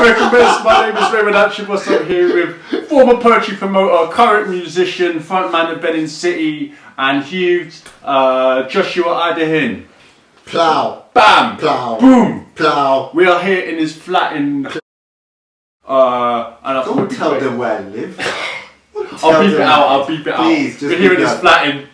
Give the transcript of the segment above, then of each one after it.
American Best. My name is Raymond Atchibos. I'm here with former poetry promoter, current musician, frontman of Benin City and Hugh, Joshua Idehen. Plow. Bam. Plow. Boom. Plow. We are here in his flat in... and I Don't tell them where I live. I'll beep it out, I'll beep it out. Please, just we're here in his out. flat in...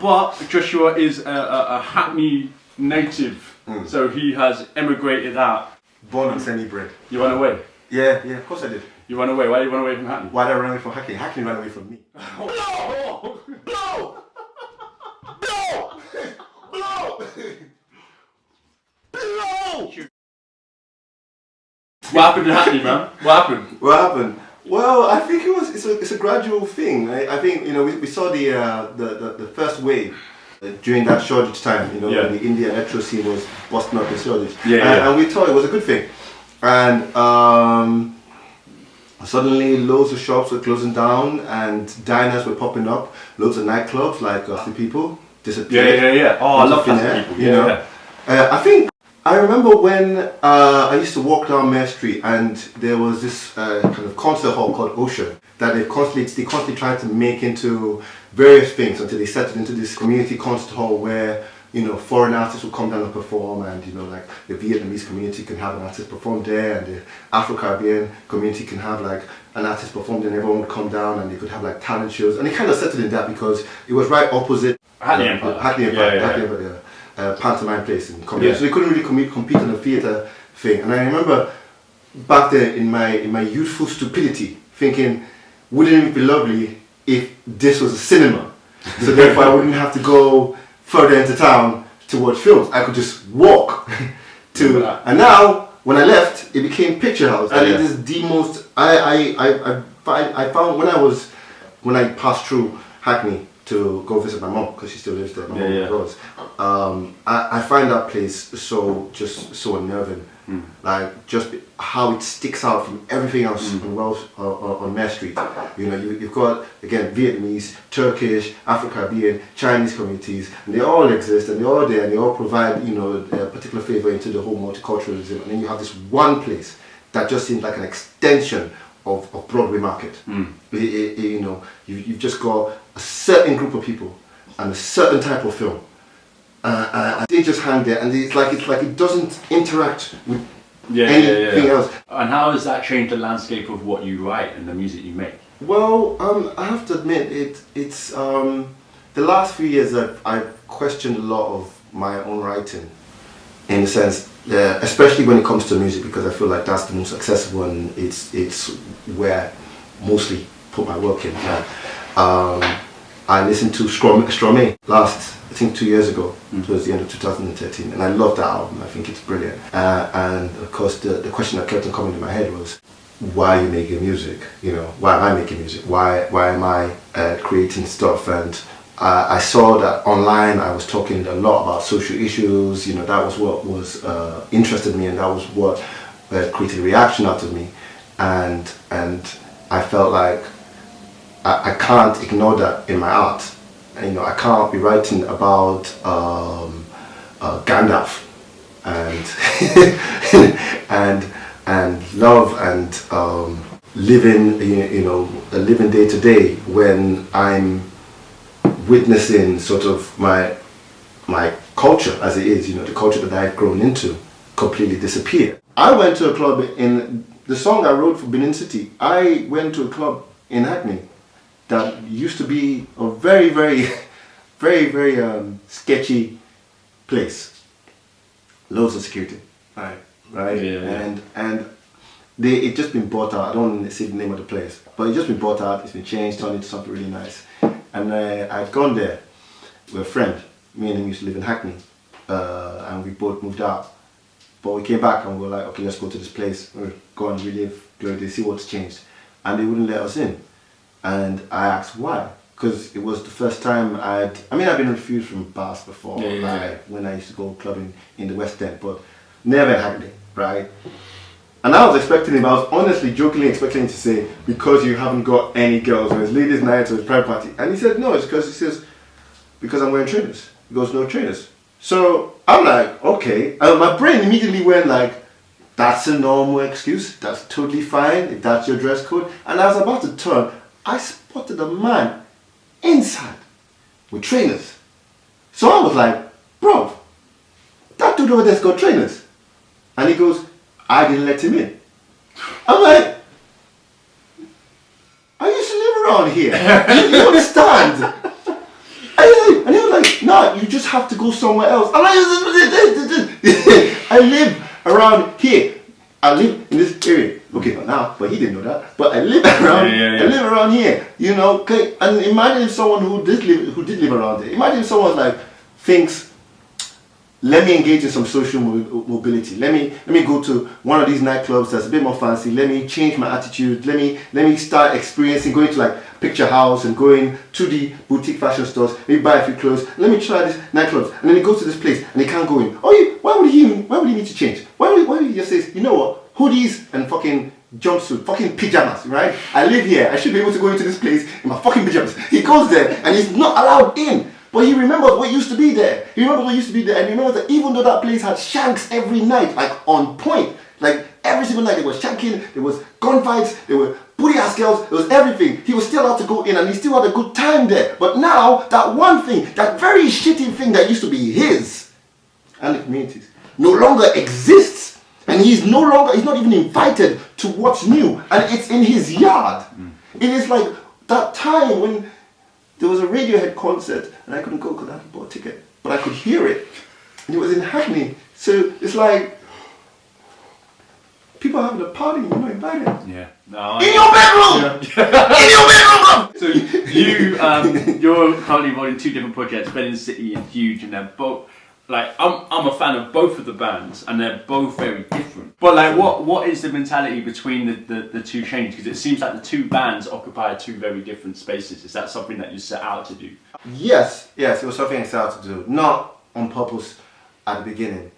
but Joshua is a Hackney native, so he has emigrated out. Born on Senny bread. You ran away? Yeah, of course I did. You ran away? Why did you run away from Hackney? Why did I run away from Hackney? Hackney ran away from me. Blow! Blow! Blow! Blow! Blow! What happened in Hackney, man? What happened? What happened? Well, I think it's a gradual thing. I think we saw the first wave during that Shoreditch time. When the Indian electro scene was busting up in Shoreditch. And we thought it was a good thing. And suddenly loads of shops were closing down and diners were popping up. Loads of nightclubs like Classy People disappeared. Yeah. Oh, I love Classy People. Yeah. I think I remember when I used to walk down Mare Street and there was this kind of concert hall called Ocean that they constantly tried to make into various things until they settled into this community concert hall where foreign artists would come down and perform, and like the Vietnamese community can have an artist perform there, and the Afro-Caribbean community can have like an artist perform there, and everyone would come down and they could have like talent shows, and they kind of settled in that because it was right opposite Hackney Empire. Pantomime place in comedy. So they couldn't really compete on the theatre thing. And I remember back there in my youthful stupidity thinking, wouldn't it be lovely if this was a cinema? So therefore I wouldn't have to go further into town to watch films. I could just walk to. And now when I left, it became Picture House, and it is the most. I found when I passed through Hackney to go visit my mom because she still lives there. My mom goes. I find that place so unnerving. Like just how it sticks out from everything else on Mare Street. You've got again Vietnamese, Turkish, Afro-Caribbean, Chinese communities, and they all exist and they're all there and they all provide a particular flavour into the whole multiculturalism. And then you have this one place that just seems like an extension of Broadway Market. You've just got a certain group of people and a certain type of film. And they just hang there, and it's like it doesn't interact with anything else. And how has that changed the landscape of what you write and the music you make? Well, I have to admit, it's the last few years I've questioned a lot of my own writing, in a sense, especially when it comes to music, because I feel like that's the most accessible and it's where I mostly put my work in. I listened to Stromae last, I think 2 years ago, towards the end of 2013, and I love that album. I think it's brilliant. And of course, the question that kept on coming to my head was, why are you making music? Why am I making music? Why am I creating stuff? And I saw that online I was talking a lot about social issues. That was what was interested me, and that was what created a reaction out of me. And I felt like I can't ignore that in my art. I can't be writing about Gandalf and love and living, living day to day when I'm witnessing sort of my culture as it is, the culture that I've grown into, completely disappear. I went to a club in the song I wrote for Benin City. I went to a club in Hackney that used to be a very, very, very, very sketchy place. Loads of security, right? And it just been bought out. I don't want to say the name of the place, but it's just been bought out. It's been changed, turned into something really nice. And I'd gone there with a friend. Me and him used to live in Hackney, and we both moved out. But we came back and we were like, okay, let's go to this place. We'll go and relive, see what's changed. And they wouldn't let us in. And I asked why, because it was the first time I've been refused from bars before, when I used to go clubbing in the West End, but never in Hackney, right? And I was honestly jokingly expecting him to say, because you haven't got any girls, or it's ladies' night or it's private party. And he said, no, it's because I'm wearing trainers. He goes, no trainers. So I'm like, okay. My brain immediately went like, that's a normal excuse. That's totally fine if that's your dress code. And I was about to turn, I spotted a man inside with trainers. So I was like, bro, that dude over there's got trainers. And he goes, I didn't let him in. I'm like, I used to live around here. You understand? And he was like, no, you just have to go somewhere else. I'm like, I live around here. I live in this area. Okay, not now, but he didn't know that. But I live around. I live around here. You know. Okay, and imagine if someone who did live around there. Imagine if someone like thinks, let me engage in some social mobility. Let me go to one of these nightclubs that's a bit more fancy. Let me change my attitude. Let me start experiencing going to like Picture House and going to the boutique fashion stores. Maybe buy a few clothes. Let me try this nightclubs. And then he goes to this place and he can't go in. Oh, why would he need to change? Why would he just say, you know what, hoodies and fucking jumpsuit, fucking pajamas, right? I live here. I should be able to go into this place in my fucking pajamas. He goes there and he's not allowed in. But he remembers what used to be there. He remembers what used to be there, and he remembers that even though that place had shanks every night, like on point, like every single night there was shanking, there was gunfights, there were booty ass girls, there was everything. He was still allowed to go in, and he still had a good time there. But now that one thing, that very shitty thing that used to be his and the community's, no longer exists, and he's not even invited to what's new, and it's in his yard. It is like that time when there was a Radiohead concert and I couldn't go because I hadn't bought a ticket, but I could hear it, and it was in Hackney. So it's like people are having a party and you're not invited. Yeah. No, in your bedroom. In your bedroom. So you're currently involved in two different projects, Benin City and Hugh, and they're both like I'm a fan of both of the bands, and they're both very different. But like, what is the mentality between the two changes? Because it seems like the two bands occupy two very different spaces. Is that something that you set out to do? Yes, it was something I set out to do, not on purpose at the beginning.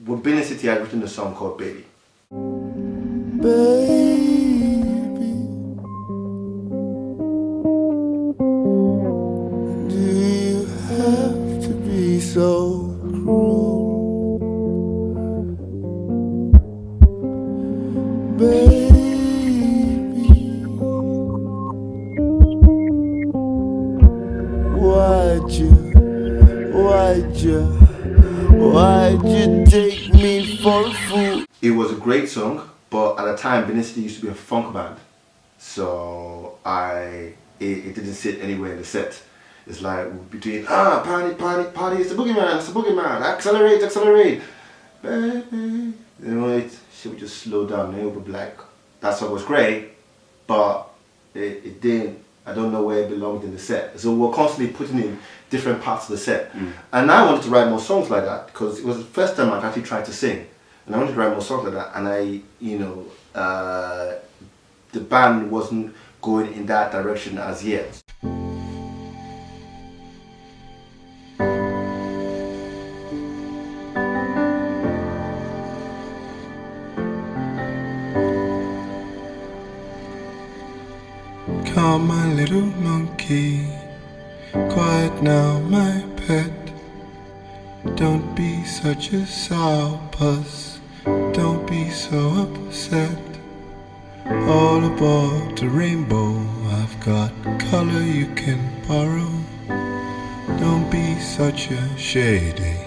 With Benin City, I'd written a song called Baby. Baby, do you have to be so cruel? Baby, why'd you take me for a fool? It was a great song, but at the time Benin City used to be a funk band, so it didn't sit anywhere in the set. It's like between party, it's the boogeyman, accelerate, baby. You know, she would just slow down and it would be like, that song was great, but it didn't, I don't know where it belonged in the set. So we're constantly putting in different parts of the set. And I wanted to write more songs like that because it was the first time I've actually tried to sing. And I wanted to write more songs like that, and the band wasn't going in that direction as yet. Come, my little monkey, quiet now, my pet. Don't be such a sourpuss, don't be so upset. All aboard the rainbow, I've got color you can borrow. Don't be such a shady,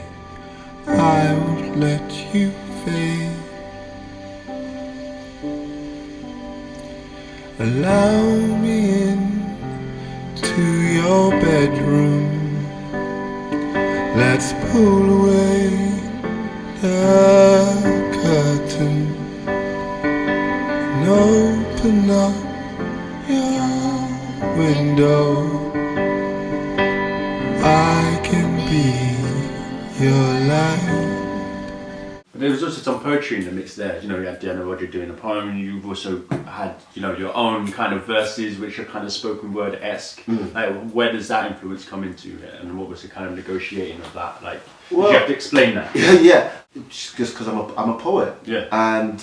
I won't let you fade. Allow me in to your bedroom. Let's pull away the curtain and open up your window. I can be your light. But there was also some poetry in the mix there. You know, you had Diana Roger doing a poem, and you've also had, you know, your own kind of verses, which are kind of spoken word-esque. Like, where does that influence come into it, and what was the kind of negotiating of that? Like, well, you have to explain that. Yeah, just because I'm a poet. Yeah. And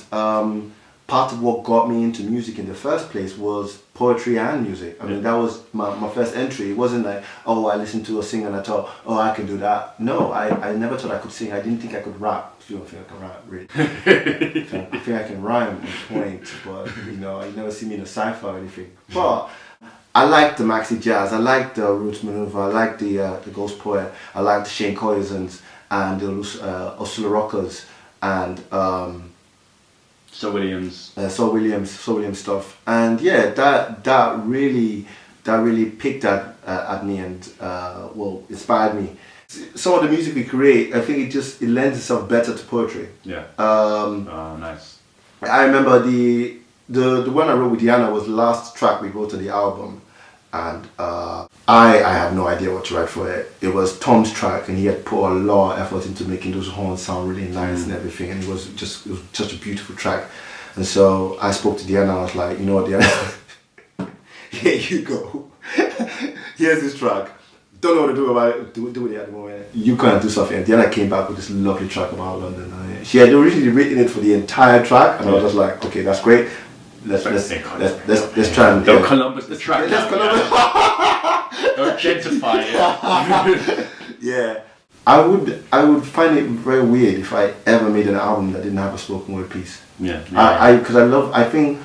part of what got me into music in the first place was poetry and music. I mean, that was my first entry. It wasn't like, oh, I listened to a singer and I thought, oh, I can do that. No, I never thought I could sing. I didn't think I could rap. I don't think I can rap, really. I think I can rhyme on point, but, you know, you never see me in a cypher or anything. But I like the maxi jazz. I like the roots maneuver. I like the ghost poet. I like the Shane Coyzons and the Ursula Rockers and Sir Williams. Sir Williams stuff. And yeah, that really picked at me and inspired me. Some of the music we create, I think it lends itself better to poetry. Yeah. Nice. I remember the one I wrote with Diana was the last track we wrote on the album, and I had no idea what to write for it. It was Tom's track, and he had put a lot of effort into making those horns sound really nice and everything, and it was such a beautiful track. And so I spoke to Diana. I was like, you know what, Diana, here you go. Here's this track. Don't know what to do about it. Do it at the moment. You can't do something. And Diana came back with this lovely track about London. She had originally written it for the entire track, and I was just like, okay, that's great. Let's try and Columbus the track. Let's Columbus. Don't gentrify it. Yeah, I would find it very weird if I ever made an album that didn't have a spoken word piece. Yeah. I think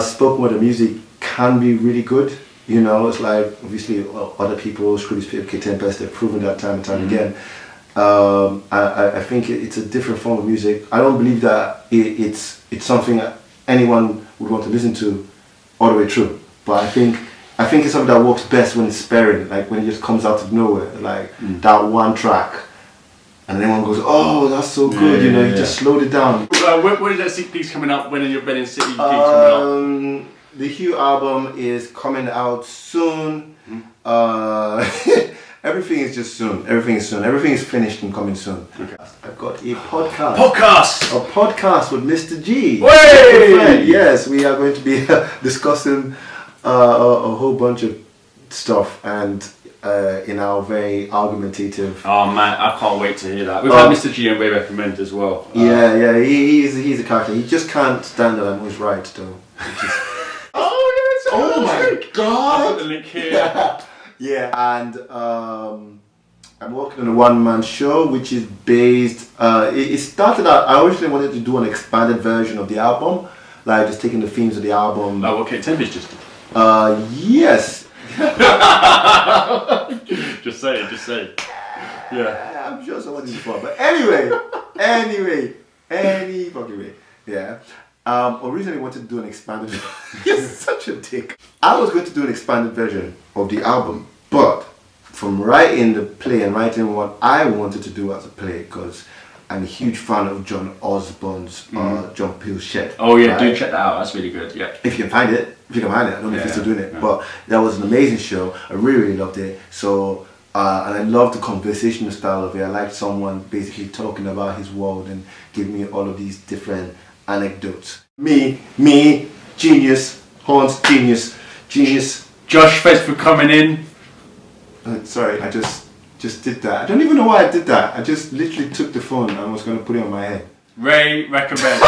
spoken word music can be really good. You know, it's like obviously other people, Scrooge, PFK Tempest, they've proven that time and time again. I think it's a different form of music. I don't believe that it's something that anyone would want to listen to all the way through. But I think it's something that works best when it's sparing, like when it just comes out of nowhere, like that one track. And then everyone goes, oh, that's so good, you know, you just slowed it down. When is that gigs coming up? When are your Benin City gigs coming up? The Hugh album is coming out soon. Everything is just soon. Everything is soon. Everything is finished and coming soon. Okay. I've got a podcast. A podcast with Mr. G. Way! Yes, we are going to be discussing a whole bunch of stuff and in our very argumentative. Oh man, I can't wait to hear that. We've had Mr. G and Ray recommend as well. He's a character. He just can't stand that I'm always right, though. Oh my god! I'll put the link here. Yeah, and I'm working on a one-man show which is based. It started out. I originally wanted to do an expanded version of the album, like just taking the themes of the album. Like what Kate Tempest just did. Yes. Just say. Yeah. I'm sure someone did before, but anyway, any fucking way. Yeah. Originally wanted to do an expanded version. You're such a dick. I was going to do an expanded version of the album, but from writing the play and writing what I wanted to do as a play, because I'm a huge fan of John Osborne's John Peel's Shed. Oh yeah, do check that out. That's really good. Yeah. If you can find it. I don't know if he's still doing it, but that was an amazing show. I really loved it. So, and I loved the conversational style of it. I liked someone basically talking about his world and giving me all of these different anecdotes. Me, genius, Horns, genius. Josh, thanks for coming in. Sorry, I just did that. I don't even know why I did that. I just literally took the phone and was going to put it on my head. Ray recommends.